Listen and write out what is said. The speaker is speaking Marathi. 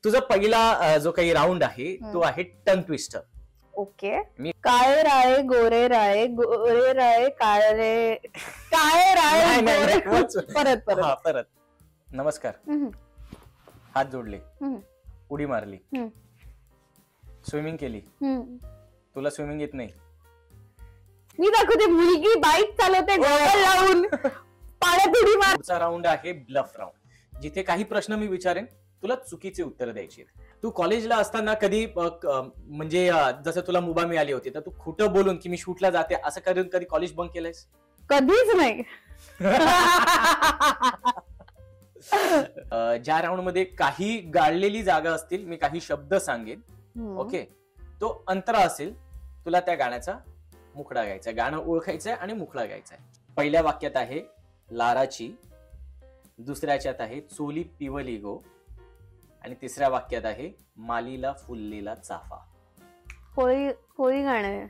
तुझा पहिला जो काही राऊंड आहे तो आहे टंग ट्विस्टर. ओके. काळे राळे गोरे राळे काळे राळे परत परत. नमस्कार. हात जोडले, उडी मारली, स्विमिंग केली. तुला स्विमिंग येत नाही? मी दाखवते मुलगी बाईक चालवते गॉगल लावून पाण्यात उडी मार. पुढचा राऊंड आहे ब्लफ राऊंड, जिथे काही प्रश्न मी विचारेन, तुला चुकीचे उत्तर द्यायची. तू कॉलेजला असताना कधी म्हणजे जसं तुला मुभा मिळाली होती तर तू खोटं बोलून की मी शूटला जाते असं करून कधी कॉलेज बंक केलंयस? कधीच नाही. ज्या राऊंड मध्ये काही गाळलेली जागा असतील, मी काही शब्द सांगेन. ओके, तो अंतरा असेल, तुला त्या गाण्याचा मुखडा घ्यायचा, गाणं ओळखायचंय आणि मुखडा घ्यायचा. पहिल्या वाक्यात आहे लाराची, दुसऱ्याच्यात आहे चोली पिवली गो, आणि तिसऱ्या वाक्यात आहे मालीला फुललेला चाफा. होळी गाणं.